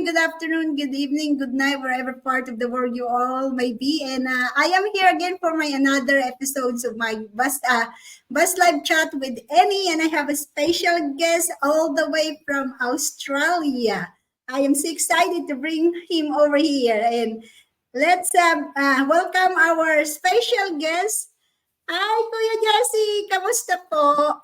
good afternoon, good evening, good night, wherever part of the world you all may be. And I am here again for my another episodes of my bus live chat with Annie, and I have a special guest all the way from Australia. I am so excited to bring him over here, and let's welcome our special guest. Hi, Kuya Jesse, kamusta po?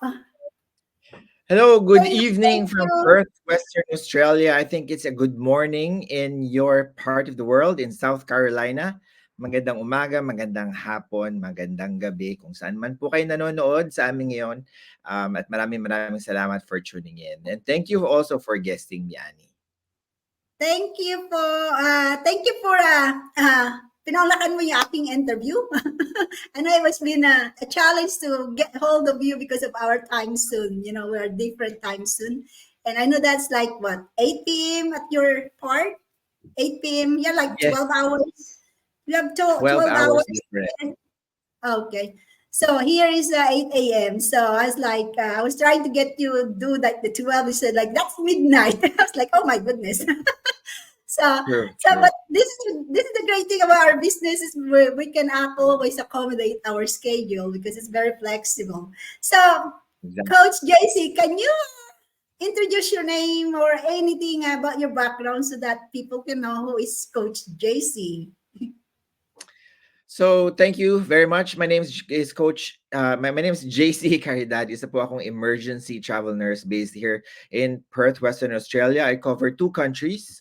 Hello, good Thank evening from you. Perth, Western Australia. I think it's a good morning in your part of the world in South Carolina. Magandang umaga, magandang hapon, magandang gabi kung saan man po kayo nanonood sa amin ngayon. At maraming salamat for tuning in. And thank you also for guesting me, Annie. Thank you for pinanglakan mo yung aking interview. And I was been a challenge to get hold of you because of our time zone. You know, we're different time zone. And I know that's like what, 8 p.m. at your part? 8 p.m. Yeah, like Yes, 12 hours. You have 12 12 hours hours. different. Okay. So here is 8 a.m. So I was like, I was trying to get you do like the 12. You said like, that's midnight. I was like, oh my goodness. So, True, but true. this is the great thing about our business is we can always accommodate our schedule because it's very flexible. So, Exactly. Coach JC, can you introduce your name or anything about your background so that people can know who is Coach JC? So, thank you very much. My name is Coach. My name is JC Caridad. Isa po akong emergency travel nurse based here in Perth, Western Australia. I cover two countries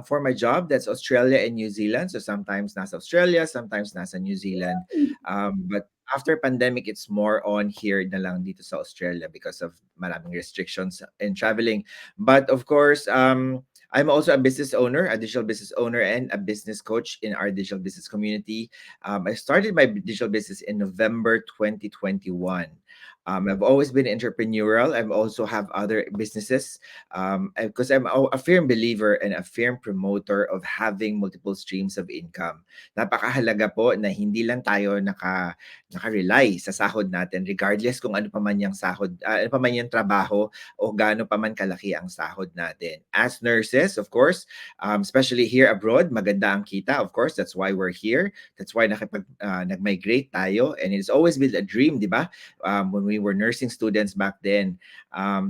for my job. That's Australia and New Zealand. So sometimes nasa Australia, sometimes nasa New Zealand. But after pandemic, it's more on here na lang dito sa Australia because of maraming restrictions in traveling. But of course, I'm also a business owner, a digital business owner, and a business coach in our digital business community. I started my digital business in November 2021. I've always been entrepreneurial. I also have other businesses because I'm a firm believer and a firm promoter of having multiple streams of income. Napakahalaga po na hindi lang tayo naka-rely sa sahod natin regardless kung ano pa man yung sahod, ano pa man yung trabaho o gaano pa man kalaki ang sahod natin. As nurses, of course, especially here abroad, maganda ang kita. Of course, that's why we're here. That's why nag-migrate tayo. And it's always been a dream, di ba? When we were nursing students back then.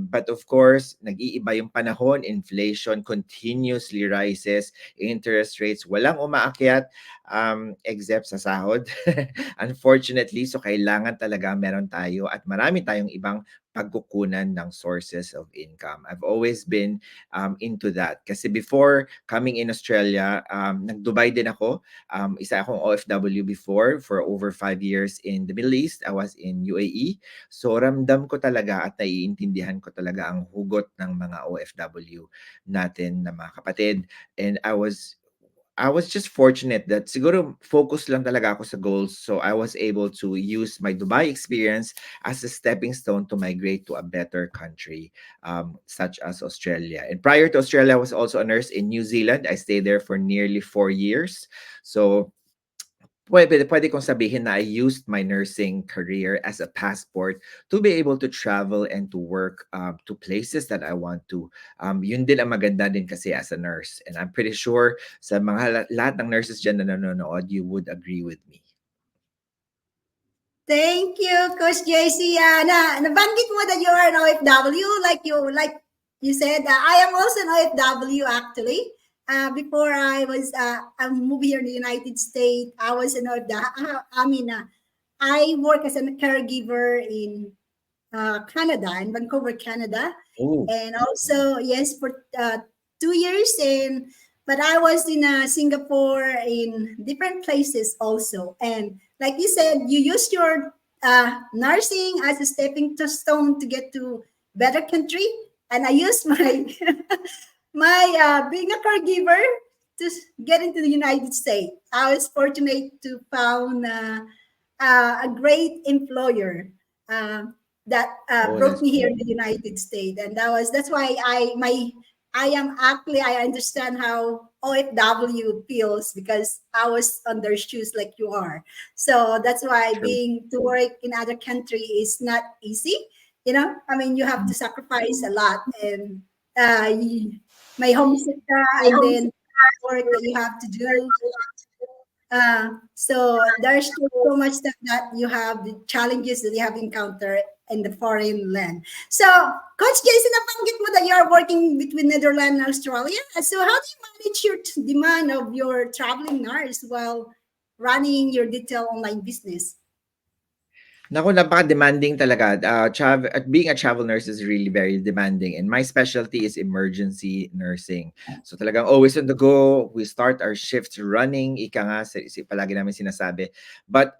But of course, nag-iiba yung panahon. Inflation continuously rises. Interest rates, walang umaakyat except sa sahod. Unfortunately, so kailangan talaga meron tayo at marami tayong ibang pagkukunan ng sources of income. I've always been into that. Kasi before coming in Australia, nag-Dubai din ako. Isa akong OFW before for over 5 years in the Middle East. I was in UAE. So ramdam ko talaga at naiintindihan ko talaga ang hugot ng mga OFW natin na mga kapatid. And I was just fortunate that siguro focus lang talaga ako sa goals. So I was able to use my Dubai experience as a stepping stone to migrate to a better country, such as Australia. And prior to Australia, I was also a nurse in New Zealand. I stayed there for nearly 4 years. So pwede kong sabihin na I used my nursing career as a passport to be able to travel and to work to places that I want to. Yun din ang maganda din kasi as a nurse. And I'm pretty sure sa mga lahat ng nurses dyan na nanonood, you would agree with me. Thank you, Coach JC. Nabanggit mo that you are an OFW, like you said. I am also an OFW actually. Before I moved here in the United States, I was an OFW. I work as a caregiver in Canada, in Vancouver, Canada, Oh, and also yes for 2 years. And but I was in Singapore in different places also. And like you said, you use your nursing as a stepping stone to get to better country, and I use my my being a caregiver to get into the United States. I was fortunate to found a great employer that oh, brought that's me here good. in the United States, and that's why I understand how OFW feels because I was on their shoes like you are. So that's why True. being to work in other country is not easy. You know, I mean, you have to sacrifice a lot, and may homesick ka, and then work that you have to do. So there's still so much stuff that you have, the challenges that you have encountered in the foreign land. So, Coach Jason, nabanggit mo that you are working between Netherlands and Australia. So, how do you manage your demand of your traveling nurse while running your detail online business? Naku, napaka-demanding talaga. At being a travel nurse is really very demanding, and my specialty is emergency nursing. So talagang always on the go. We start our shifts running. Ika nga, palagi namin sinasabi. But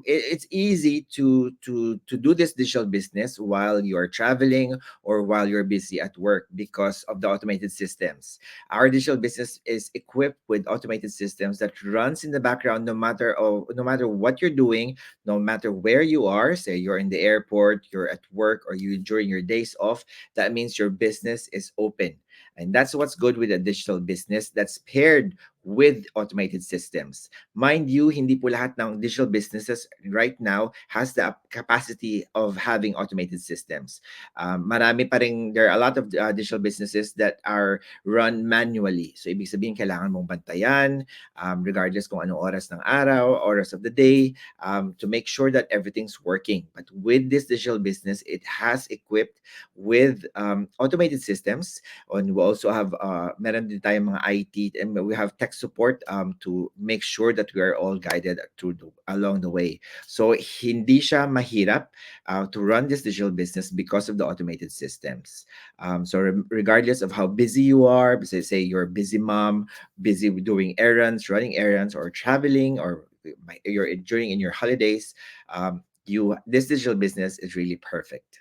it's easy to do this digital business while you're traveling or while you're busy at work because of the automated systems. Our digital business is equipped with automated systems that runs in the background no matter what you're doing, no matter where you are. Say you're in the airport, you're at work, or you during your days off, that means your business is open. And that's what's good with a digital business that's paired with automated systems. Mind you, hindi po lahat ng digital businesses right now has the capacity of having automated systems. There are a lot of digital businesses that are run manually. So ibig sabihin, kailangan mong bantayan, regardless kung anong oras ng araw, oras of the day, to make sure that everything's working. But with this digital business, it has equipped with automated systems. And we also have meron din tayong mga IT, and we have tech support to make sure that we are all guided along the way. So hindi siya mahirap to run this digital business because of the automated systems. Regardless of how busy you are, say you're a busy mom, busy with doing errands, running errands, or traveling, or you're during in your holidays, you this digital business is really perfect.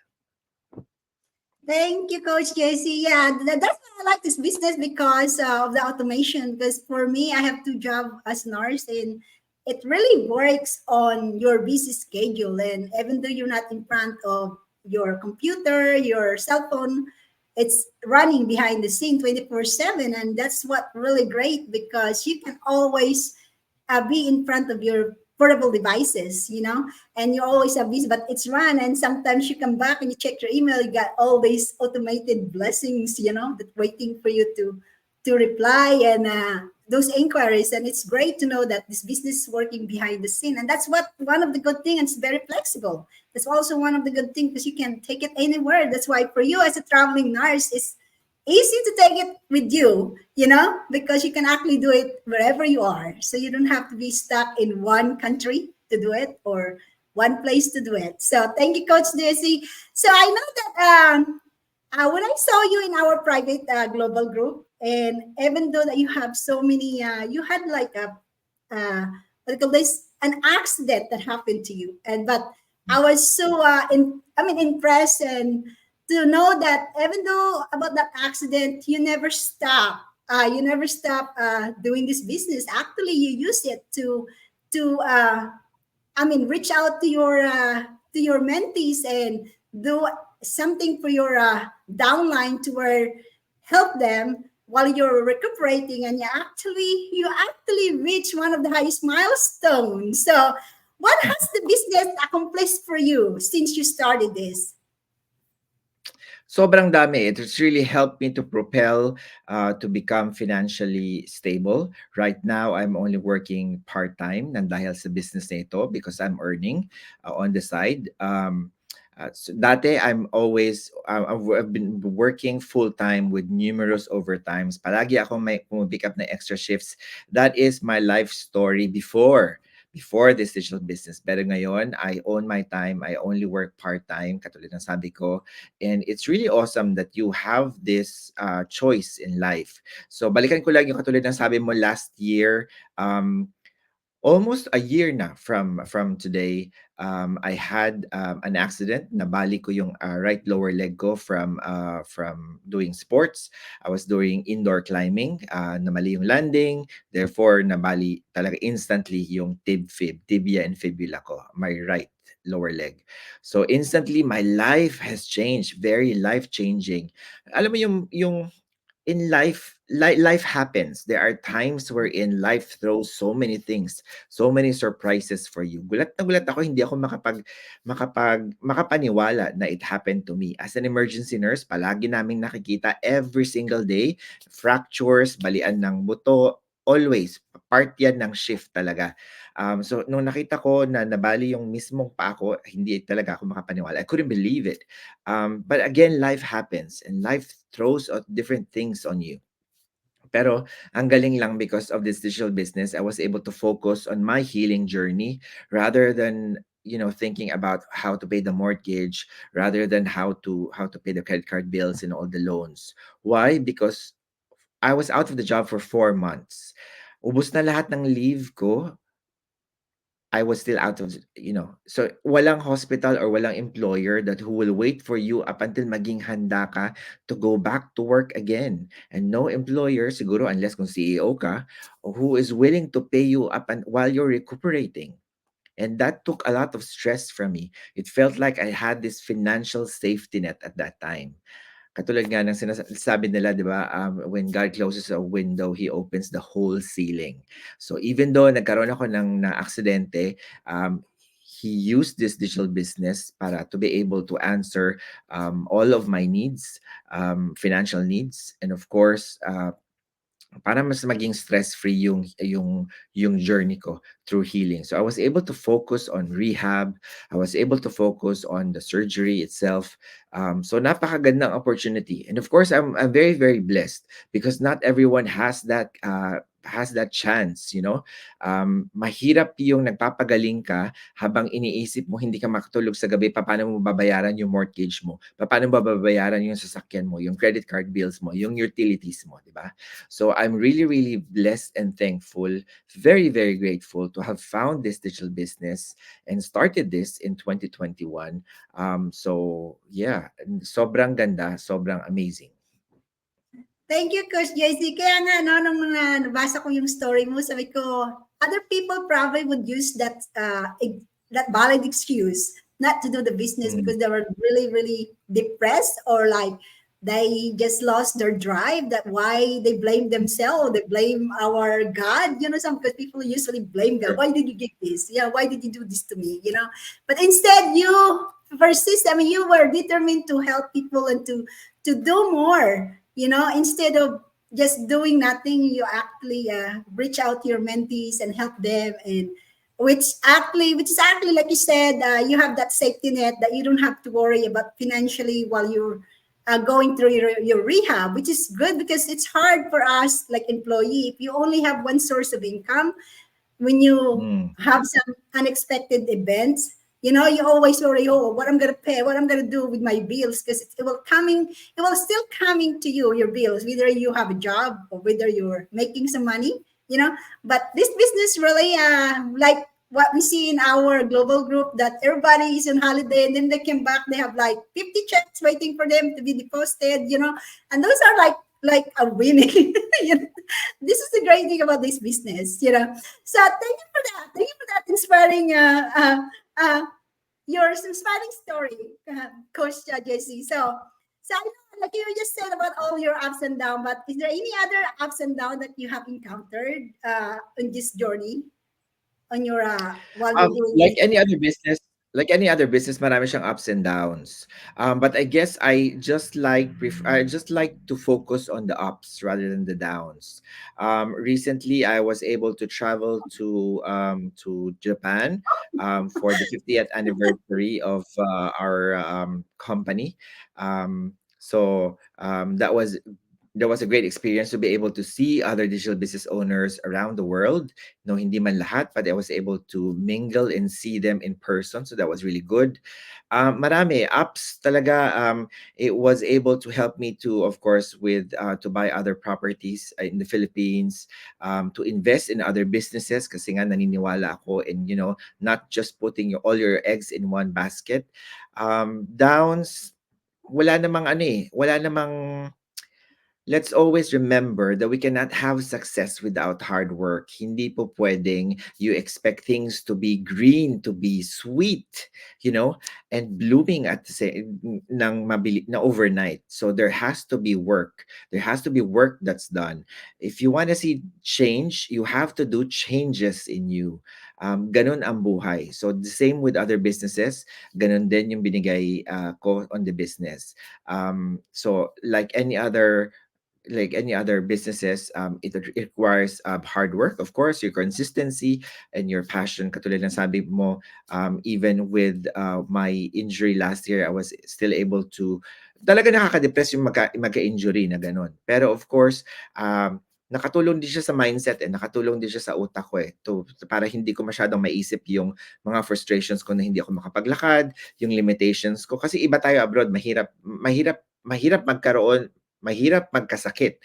Thank you, Coach JC. Yeah, that's why I like this business because of the automation. Because for me, I have two jobs as nurse, and it really works on your busy schedule. And even though you're not in front of your computer, your cell phone, it's running behind the scene 24/7, and that's what really great because you can always be in front of your portable devices, and you always have busy, but it's run. And sometimes you come back and you check your email, you got all these automated blessings, that waiting for you to reply, and those inquiries. And it's great to know that this business is working behind the scene. And that's what one of the good things, and it's very flexible. That's also one of the good things because you can take it anywhere. That's why for you as a traveling nurse, it's easy to take it with you, because you can actually do it wherever you are. So you don't have to be stuck in one country to do it or one place to do it. So thank you, Coach Daisy. So I know that when I saw you in our private global group, and even though that you have so many, you had like what do you call this, an accident that happened to you, and but I was so impressed, and to know that even though about that accident, you never stop doing this business. Actually, you use it to reach out to your mentees and do something for your downline to where help them while you're recuperating, and you actually reach one of the highest milestones. So, what has the business accomplished for you since you started this? Sobrang dami. It's really helped me to propel to become financially stable. Right now, I'm only working part-time nang dahil sa business na ito because I'm earning on the side. Dati, I've been working full-time with numerous overtimes. Palagi ako may pick up na extra shifts. That is my life story before this digital business. Pero ngayon, I own my time. I only work part-time, katulad ng sabi ko. And it's really awesome that you have this choice in life. So, balikan ko lang yung katulad ng sabi mo last year, almost a year na from today, I had an accident. Nabali ko yung right lower leg ko from doing sports. I was doing indoor climbing. Namali yung landing. Therefore, nabali talaga instantly yung tibia and fibula ko, my right lower leg. So instantly, my life has changed. Very life changing. Alam mo yung in life, life happens. There are times wherein life throws so many things, so many surprises for you. Gulat na gulat ako, hindi ako makapaniwala na it happened to me. As an emergency nurse, palagi naming nakikita every single day, fractures, balian ng buto, always part yan ng shift talaga. So nung nakita ko na nabali yung mismong pa ako, hindi talaga ako makapaniwala. I couldn't believe it. But again, life happens and life throws out different things on you. Pero ang galing lang, because of this digital business, I was able to focus on my healing journey rather than, thinking about how to pay the mortgage, rather than how to pay the credit card bills and all the loans. Why? Because I was out of the job for 4 months. Ubus na lahat ng leave ko. I was still out of, so walang hospital or walang employer that who will wait for you up until maging handa ka to go back to work again. And no employer, siguro unless kung CEO ka, who is willing to pay you up and while you're recuperating. And that took a lot of stress from me. It felt like I had this financial safety net at that time. Katulad nga ng sinasabi nila, 'di ba, when God closes a window, He opens the whole ceiling. So even though nagkaroon ako ng aksidente, He used this digital business para to be able to answer all of my needs, financial needs, and of course, para mas maging stress-free yung journey ko through healing. So I was able to focus on rehab. I was able to focus on the surgery itself. So napakagandang opportunity. And of course, I'm very very blessed because not everyone has that chance, mahirap yung nagpapagaling ka habang iniisip mo hindi ka makatulog sa gabi, paano mo babayaran yung mortgage mo, paano mo babayaran yung sasakyan mo, yung credit card bills mo, yung utilities mo, di ba? So I'm really, really blessed and thankful, very, very grateful to have found this digital business and started this in 2021. So yeah, sobrang ganda, sobrang amazing. Thank you, Coach JC. Kaya nga, no, nung nabasa ko yung story mo, sabi ko, other people probably would use that valid excuse not to do the business Mm. because they were really, really depressed, or like they just lost their drive. That why they blame themselves, they blame our God. Some because people usually blame God. Sure. Why did you give this? Yeah, why did you do this to me? But instead you persist. I mean, you were determined to help people and to do more. Instead of just doing nothing, you actually reach out to your mentees and help them, and which is actually like you said, you have that safety net that you don't have to worry about financially while you're going through your rehab, which is good because it's hard for us like employee if you only have one source of income. When you Mm. have some unexpected events, you always worry, oh, what I'm gonna pay, what I'm gonna do with my bills, because it will still coming to you, your bills, whether you have a job or whether you're making some money, But this business really, like what we see in our global group, that everybody is on holiday and then they came back, they have like 50 checks waiting for them to be deposited, and those are like a winning. you know? This is the great thing about this business. So thank you for that. Thank you for that inspiring your inspiring story, Coach Jesse. So I know, like you just said about all your ups and downs, but is there any other ups and downs that you have encountered in this journey on your while you're doing Like this? any other business, marami siyang ups and downs. But I guess I just like to focus on the ups rather than the downs. Recently, I was able to travel to Japan for the 50th anniversary of our company. That was a great experience to be able to see other digital business owners around the world. No, hindi man lahat, but I was able to mingle and see them in person. So that was really good. Marami apps talaga. It was able to help me to, of course, with to buy other properties in the Philippines, to invest in other businesses kasi nga naniniwala ako in, not just putting all your eggs in one basket. Downs, wala namang let's always remember that we cannot have success without hard work. Hindi po pwedeng you expect things to be green, to be sweet, you know, and blooming at the same ng mabili na overnight. So there has to be work. There has to be work that's done. If you want to see change, you have to do changes in you. Ganun ang buhay. So the same with other businesses, ganun din yung binigay ko on the business. So like any other businesses, it requires hard work, of course, your consistency and your passion. Katulad ng sabi mo, even with my injury last year, I was still able to, talaga nakaka-depress yung magka-injury na ganun. Pero of course, nakatulong din siya sa mindset nakatulong din siya sa utak ko para hindi ko masyadong maisip yung mga frustrations ko na hindi ako makapaglakad, yung limitations ko. Kasi iba tayo abroad, mahirap magkaroon mahirap magkasakit,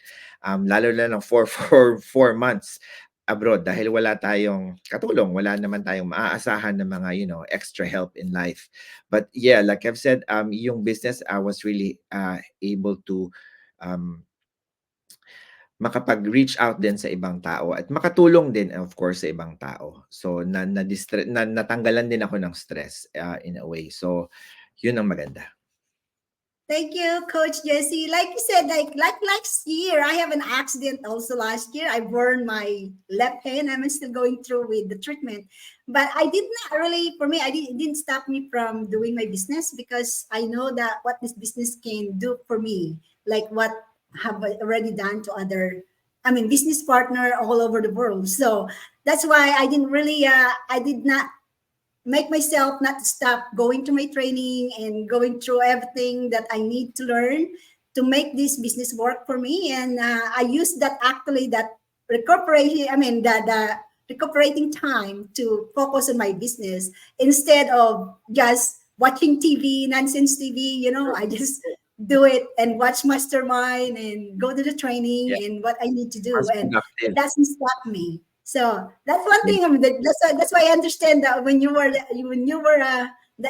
lalo na ng 4 months abroad dahil wala tayong katulong, wala naman tayong maaasahan ng mga, extra help in life. But yeah, like I've said, yung business, I was really able to um, makapag-reach out din sa ibang tao at makatulong din, of course, sa ibang tao. So, natanggalan din ako ng stress in a way. So, yun ang maganda. Thank you, Coach Jesse. Like you said, like last year, I have an accident also last year. I burned my left hand. I'm still going through with the treatment. But I did not really, for me, it didn't stop me from doing my business because I know that what this business can do for me, like what have I already done to other, business partner all over the world. So that's why I didn't really, I did not make myself not to stop going to my training and going through everything that I need to learn to make this business work for me. And I use that actually that recuperation, the recuperating time to focus on my business instead of just watching TV, nonsense TV. I just do it and watch Mastermind and go to the training Yeah, and what I need to do. mas And it productive. doesn't stop me. So that's one Yeah, thing. That's why I understand that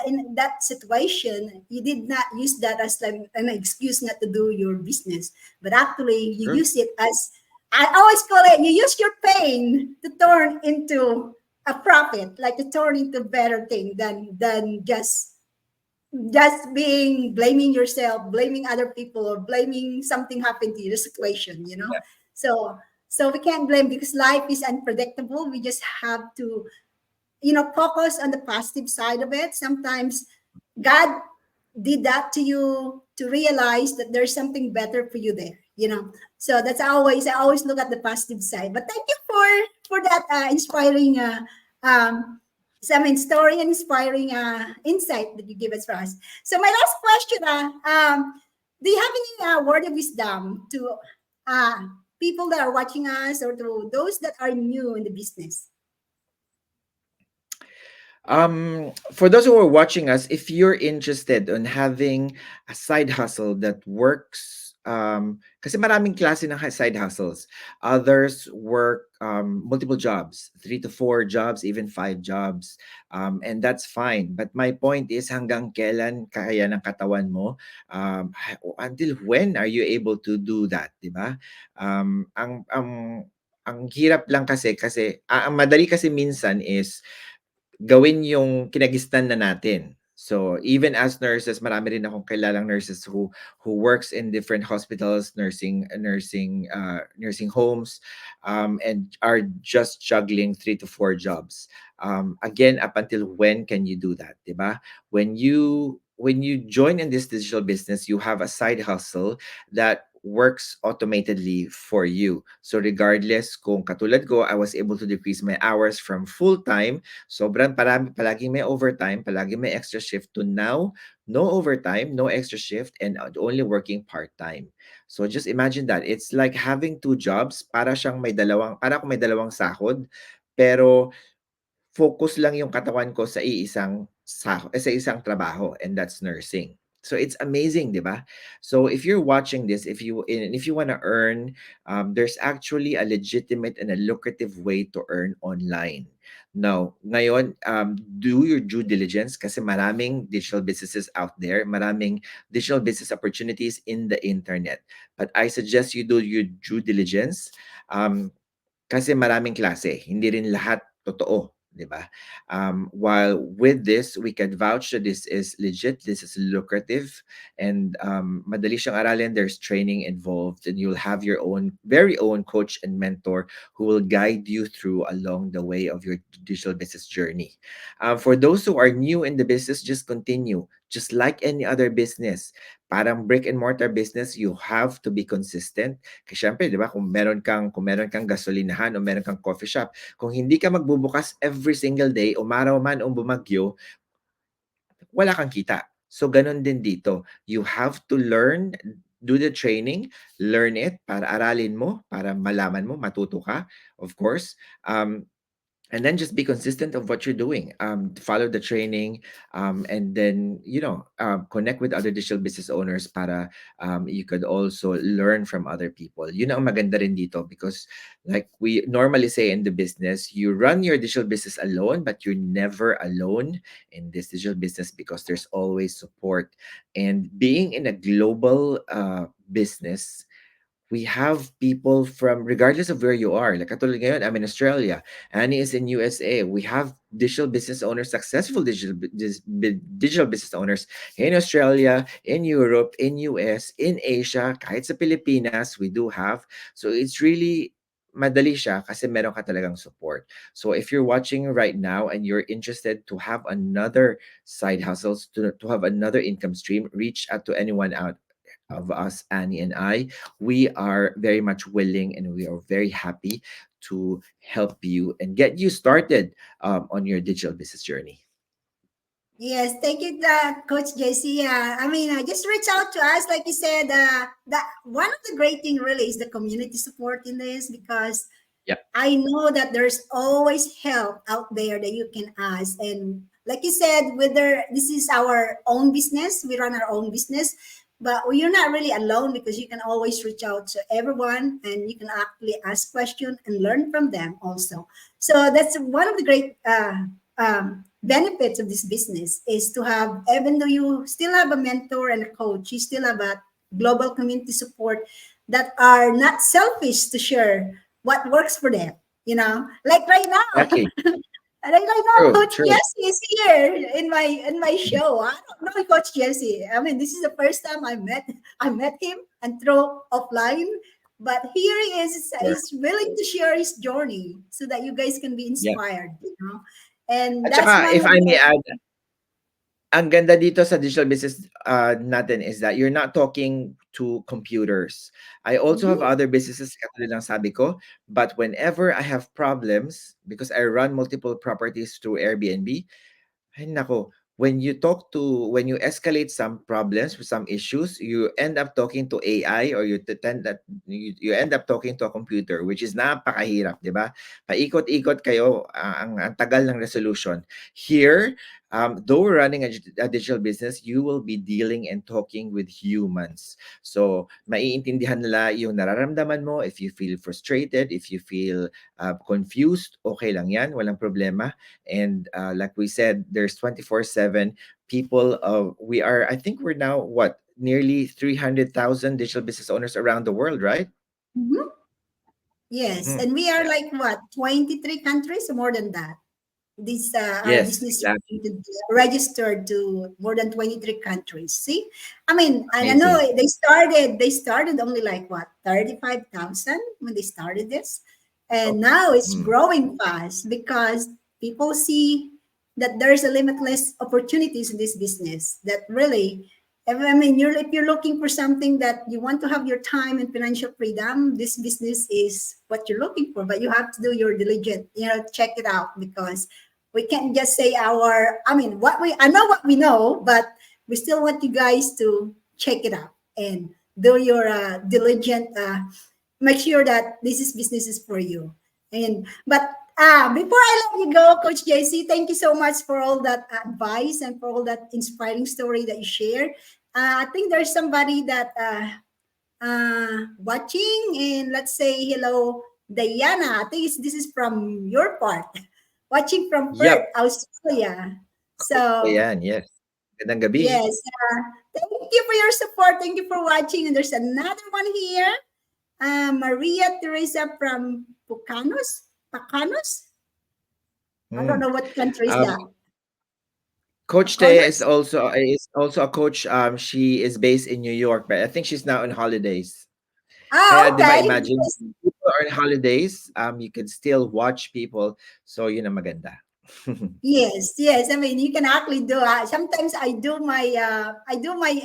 in that situation, you did not use that as like an excuse not to do your business, but actually you true. use it as, I always call it, you use your pain to turn into a profit, like to turn into better thing than just being blaming yourself, blaming other people, or blaming something happened to you, the situation. Yeah, So we can't blame because life is unpredictable. We just have to, focus on the positive side of it. Sometimes God did that to you to realize that there's something better for you there. So that's I always look at the positive side. But thank you for that inspiring story and inspiring insight that you give us for us. So my last question, do you have any word of wisdom to uh, people that are watching us or to those that are new in the business? For those who are watching us, if you're interested on having a side hustle that works, kasi maraming klase ng side hustles. Others work multiple jobs, 3 to 4 jobs, even 5 jobs, and that's fine. But my point is, hanggang kailan kaya ng katawan mo? Until when are you able to do that, di ba? Ang hirap lang kasi ang madali kasi minsan is gawin yung kinagisnan na natin. So even as nurses, marami rin akong kilalang nurses who works in different hospitals, nursing homes, and are just juggling 3 to 4 jobs. Again, up until when can you do that, 'di ba? When you join in this digital business, you have a side hustle that works automatedly for you. So regardless kung katulad ko, I was able to decrease my hours from full time. Sobrang parami, palaging may overtime, palaging may extra shift, to now, no overtime, no extra shift, and only working part-time. So just imagine that. It's like having 2 jobs, para akong may dalawang sahod, pero focus lang yung katawan ko sa isang trabaho, and that's nursing. So it's amazing, diba? So if you're watching this, if you want to earn, there's actually a legitimate and a lucrative way to earn online. Now, ngayon, do your due diligence kasi maraming digital businesses out there, maraming digital business opportunities in the internet. But I suggest you do your due diligence. Um, Kasi maraming klase, hindi rin lahat totoo, 'di ba? While with this, we can vouch that this is legit, this is lucrative, and madali siyang aralin. There's training involved, and you'll have your own very own coach and mentor who will guide you through along the way of your digital business journey. For those who are new in the business, just continue. Just like any other business, parang brick and mortar business, you have to be consistent. Kasi syempre, 'di ba, kung meron kang gasolinahan o meron kang coffee shop, kung hindi ka magbubukas every single day, umaraw man o bumagyo, wala kang kita. So ganun din dito. You have to learn, do the training, learn it para aralin mo, para malaman mo, matuto ka, of course. And then just be consistent of what you're doing, follow the training, and then connect with other digital business owners para you could also learn from other people. Yun ang maganda rin dito because like we normally say in the business, you run your digital business alone, but you're never alone in this digital business because there's always support. And being in a global business, we have people from regardless of where you are. Like katulad ngayon, I'm in Australia. Annie is in USA. We have digital business owners, successful digital business owners in Australia, in Europe, in US, in Asia, kahit sa Pilipinas, we do have. So it's really madali siya kasi meron ka talagang support. So if you're watching right now and you're interested to have another side hustles, to have another income stream, reach out to anyone out of us, Annie and I. We are very much willing and we are very happy to help you and get you started on your digital business journey. Yes, thank you, Coach JC. I mean, just reach out to us, like you said. That one of the great thing really is the community support in this, because Yeah. I know that there's always help out there that you can ask. And like you said, whether this is our own business, we run our own business, but you're not really alone because you can always reach out to everyone and you can actually ask questions and learn from them also. So that's one of the great benefits of this business is to have, even though you still have a mentor and a coach, you still have a global community support that are not selfish to share what works for them. Like right now, Exactly. like right now, True. Coach True. Jesse is here in my show. I don't know Coach Jesse. I mean, this is the first time I met him and through offline. But here he is. Sure. He's willing to share his journey so that you guys can be Yeah. inspired. And At that's saka, one if of I may the. add, ang ganda dito sa digital business natin is that you're not talking to computers. I also have Mhm. other businesses, katulad ng sabi ko, but whenever I have problems, because I run multiple properties through Airbnb, ay nako, when you escalate some problems with some issues, you end up talking to AI or you end up talking to a computer, which is napakahirap, 'di ba? Paikot-ikot kayo, ang tagal ng resolution. Here, though we're running a digital business, you will be dealing and talking with humans. So, maiintindihan nila yung nararamdaman mo. If you feel frustrated, if you feel confused, okay lang 'yan, walang problema. And like we said, there's 24/7 people. We are, I think we're now what, nearly 300,000 digital business owners around the world, right? Mhm. Yes, Mhm. and we are Yeah. like what, 23 countries or more than that. This our Yes, business exactly. registered to more than 23 countries. See, I mean, and I know Amazing. they started only like what, 35,000 when they started this, Oh. and now it's Mm. growing fast because people see that there's a limitless opportunities in this business. That really, I mean, if you're looking for something that you want to have your time and financial freedom, this business is what you're looking for. But you have to do your diligence, check it out, because we can't just say I mean, I know what we know, but we still want you guys to check it out and do your diligent, make sure that this is businesses for you. But before I let you go, Coach JC, thank you so much for all that advice and for all that inspiring story that you shared. I think there's somebody that watching, and let's say hello, Diana. I think this is from your part, watching from Perth, Yep. Australia. Coach So Ayan, yes. Magandang gabi. yes, thank you for your support. Thank you for watching. And there's another one here, Maria Teresa from Pacanos. I don't Mm. know what country is Um, that. Coach Taya Pacanos. is also a coach. She is based in New York, but I think she's now on holidays. Ah, Kaya 'di ba okay. imagine people are on holidays, you can still watch people. So yun ang maganda. Yes, yes. I mean, you can actually do. Sometimes I do my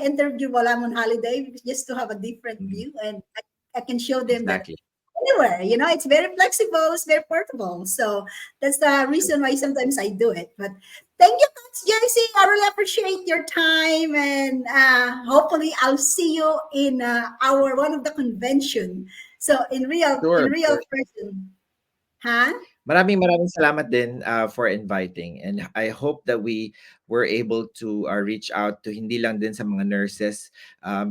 interview while I'm on holiday just to have a different Mm, view, and I can show them that exactly. anywhere. It's very flexible. It's very portable. So that's the True. reason why sometimes I do it. But thank you, Coach JC. I really appreciate your time, and hopefully I'll see you in our one of the convention. So in Sure, real sure. person, huh? Maraming salamat din, for inviting, and I hope that we were able to, reach out to hindi lang din sa mga nurses,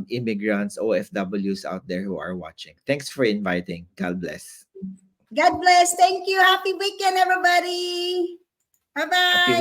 immigrants, OFWs out there who are watching. Thanks for inviting. God bless. God bless. Thank you. Happy weekend, everybody. Bye Happy bye.